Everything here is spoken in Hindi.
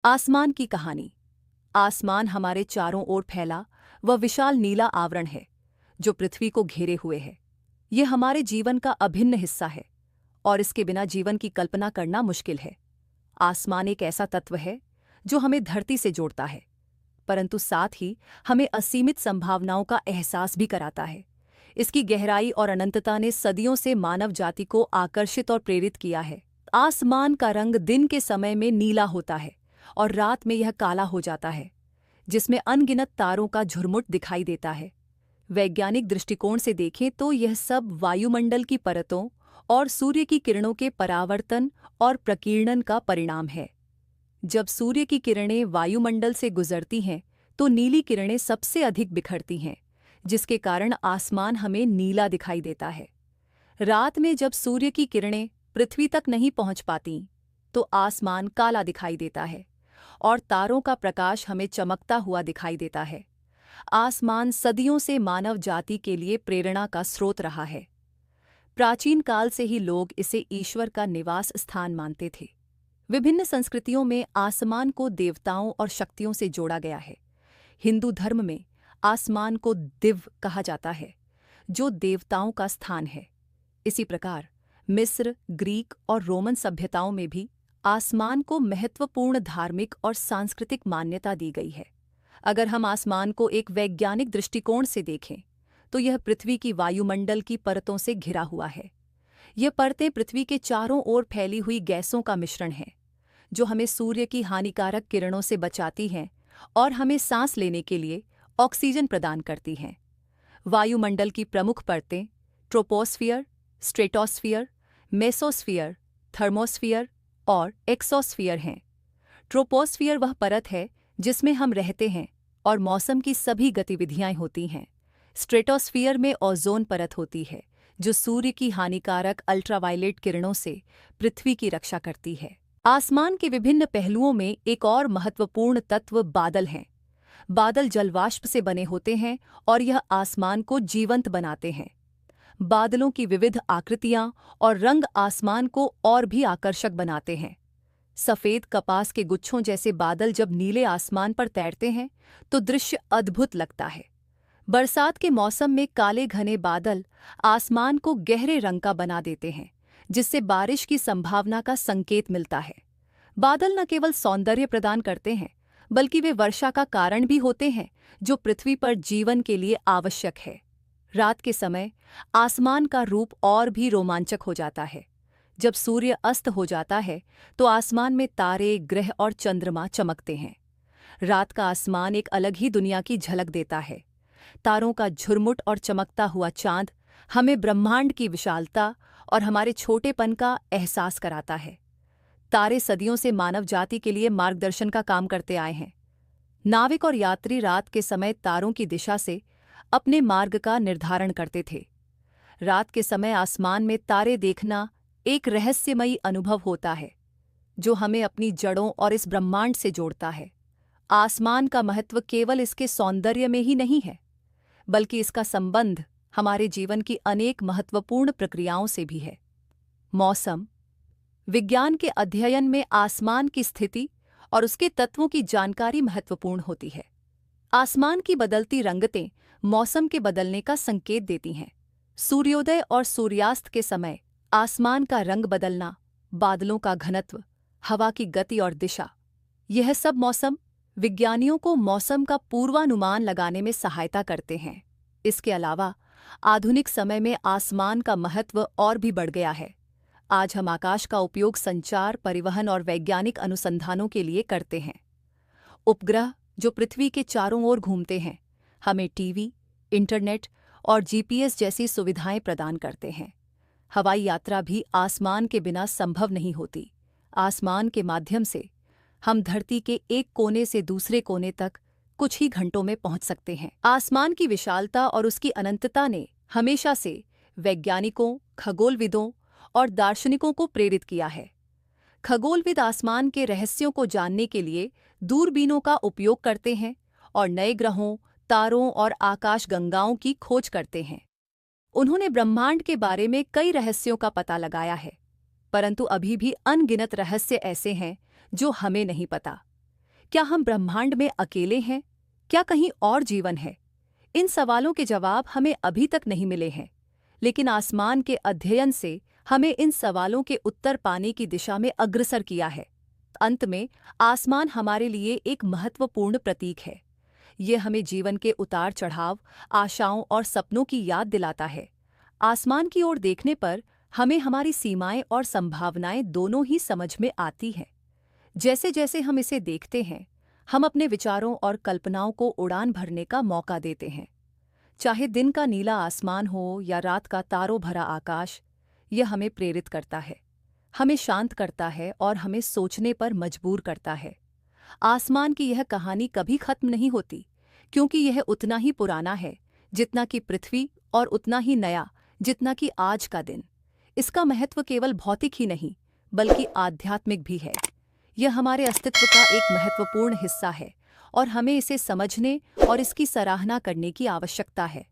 आसमान की कहानी। आसमान हमारे चारों ओर फैला वह विशाल नीला आवरण है जो पृथ्वी को घेरे हुए है। यह हमारे जीवन का अभिन्न हिस्सा है और इसके बिना जीवन की कल्पना करना मुश्किल है। आसमान एक ऐसा तत्व है जो हमें धरती से जोड़ता है, परंतु साथ ही हमें असीमित संभावनाओं का एहसास भी कराता है। इसकी गहराई और अनंतता ने सदियों से मानव जाति को आकर्षित और प्रेरित किया है। आसमान का रंग दिन के समय में नीला होता है और रात में यह काला हो जाता है, जिसमें अनगिनत तारों का झुरमुट दिखाई देता है। वैज्ञानिक दृष्टिकोण से देखें तो यह सब वायुमंडल की परतों और सूर्य की किरणों के परावर्तन और प्रकीर्णन का परिणाम है। जब सूर्य की किरणें वायुमंडल से गुजरती हैं तो नीली किरणें सबसे अधिक बिखरती हैं, जिसके कारण आसमान हमें नीला दिखाई देता है। रात में जब सूर्य की किरणें पृथ्वी तक नहीं पहुंच पातीं तो आसमान काला दिखाई देता है और तारों का प्रकाश हमें चमकता हुआ दिखाई देता है। आसमान सदियों से मानव जाति के लिए प्रेरणा का स्रोत रहा है। प्राचीन काल से ही लोग इसे ईश्वर का निवास स्थान मानते थे। विभिन्न संस्कृतियों में आसमान को देवताओं और शक्तियों से जोड़ा गया है। हिंदू धर्म में आसमान को दिव्य कहा जाता है, जो देवताओं का स्थान है। इसी प्रकार मिस्र, ग्रीक और रोमन सभ्यताओं में भी आसमान को महत्वपूर्ण धार्मिक और सांस्कृतिक मान्यता दी गई है। अगर हम आसमान को एक वैज्ञानिक दृष्टिकोण से देखें तो यह पृथ्वी की वायुमंडल की परतों से घिरा हुआ है। ये परतें पृथ्वी के चारों ओर फैली हुई गैसों का मिश्रण है, जो हमें सूर्य की हानिकारक किरणों से बचाती हैं और हमें सांस लेने के लिए ऑक्सीजन प्रदान करती हैं। वायुमंडल की प्रमुख परतें ट्रोपोस्फियर, स्ट्रेटोस्फियर, मेसोस्फियर, थर्मोस्फियर और एक्सोस्फियर हैं। ट्रोपोस्फियर वह परत है जिसमें हम रहते हैं और मौसम की सभी गतिविधियां होती हैं। स्ट्रेटोस्फियर में ओजोन परत होती है, जो सूर्य की हानिकारक अल्ट्रावायलेट किरणों से पृथ्वी की रक्षा करती है। आसमान के विभिन्न पहलुओं में एक और महत्वपूर्ण तत्व बादल हैं। बादल जलवाष्प से बने होते हैं और यह आसमान को जीवंत बनाते हैं। बादलों की विविध आकृतियां और रंग आसमान को और भी आकर्षक बनाते हैं। सफेद कपास के गुच्छों जैसे बादल जब नीले आसमान पर तैरते हैं तो दृश्य अद्भुत लगता है। बरसात के मौसम में काले घने बादल आसमान को गहरे रंग का बना देते हैं, जिससे बारिश की संभावना का संकेत मिलता है। बादल न केवल सौंदर्य प्रदान करते हैं, बल्कि वे वर्षा का कारण भी होते हैं, जो पृथ्वी पर जीवन के लिए आवश्यक है। रात के समय आसमान का रूप और भी रोमांचक हो जाता है। जब सूर्य अस्त हो जाता है तो आसमान में तारे, ग्रह और चंद्रमा चमकते हैं। रात का आसमान एक अलग ही दुनिया की झलक देता है। तारों का झुरमुट और चमकता हुआ चांद हमें ब्रह्मांड की विशालता और हमारे छोटेपन का एहसास कराता है। तारे सदियों से मानव जाति के लिए मार्गदर्शन का काम करते आए हैं। नाविक और यात्री रात के समय तारों की दिशा से अपने मार्ग का निर्धारण करते थे। रात के समय आसमान में तारे देखना एक रहस्यमयी अनुभव होता है, जो हमें अपनी जड़ों और इस ब्रह्मांड से जोड़ता है। आसमान का महत्व केवल इसके सौंदर्य में ही नहीं है, बल्कि इसका संबंध हमारे जीवन की अनेक महत्वपूर्ण प्रक्रियाओं से भी है। मौसम विज्ञान के अध्ययन में आसमान की स्थिति और उसके तत्वों की जानकारी महत्वपूर्ण होती है। आसमान की बदलती रंगतें मौसम के बदलने का संकेत देती हैं। सूर्योदय और सूर्यास्त के समय आसमान का रंग बदलना, बादलों का घनत्व, हवा की गति और दिशा, यह सब मौसम विज्ञानियों को मौसम का पूर्वानुमान लगाने में सहायता करते हैं। इसके अलावा आधुनिक समय में आसमान का महत्व और भी बढ़ गया है। आज हम आकाश का उपयोग संचार, परिवहन और वैज्ञानिक अनुसंधानों के लिए करते हैं। उपग्रह जो पृथ्वी के चारों ओर घूमते हैं, हमें टीवी, इंटरनेट और जीपीएस जैसी सुविधाएं प्रदान करते हैं। हवाई यात्रा भी आसमान के बिना संभव नहीं होती। आसमान के माध्यम से हम धरती के एक कोने से दूसरे कोने तक कुछ ही घंटों में पहुंच सकते हैं। आसमान की विशालता और उसकी अनंतता ने हमेशा से वैज्ञानिकों, खगोलविदों और दार्शनिकों को प्रेरित किया है। खगोलविद आसमान के रहस्यों को जानने के लिए दूरबीनों का उपयोग करते हैं और नए ग्रहों, तारों और आकाशगंगाओं की खोज करते हैं। उन्होंने ब्रह्मांड के बारे में कई रहस्यों का पता लगाया है, परंतु अभी भी अनगिनत रहस्य ऐसे हैं जो हमें नहीं पता। क्या हम ब्रह्मांड में अकेले हैं? क्या कहीं और जीवन है? इन सवालों के जवाब हमें अभी तक नहीं मिले हैं, लेकिन आसमान के अध्ययन से हमें इन सवालों के उत्तर पाने की दिशा में अग्रसर किया है। अंत में, आसमान हमारे लिए एक महत्वपूर्ण प्रतीक है। ये हमें जीवन के उतार चढ़ाव, आशाओं और सपनों की याद दिलाता है। आसमान की ओर देखने पर हमें हमारी सीमाएं और संभावनाएं दोनों ही समझ में आती हैं। जैसे जैसे हम इसे देखते हैं, हम अपने विचारों और कल्पनाओं को उड़ान भरने का मौका देते हैं। चाहे दिन का नीला आसमान हो या रात का तारों भरा आकाश, यह हमें प्रेरित करता है, हमें शांत करता है और हमें सोचने पर मजबूर करता है। आसमान की यह कहानी कभी खत्म नहीं होती, क्योंकि यह उतना ही पुराना है जितना कि पृथ्वी और उतना ही नया जितना कि आज का दिन। इसका महत्व केवल भौतिक ही नहीं, बल्कि आध्यात्मिक भी है। यह हमारे अस्तित्व का एक महत्वपूर्ण हिस्सा है और हमें इसे समझने और इसकी सराहना करने की आवश्यकता है।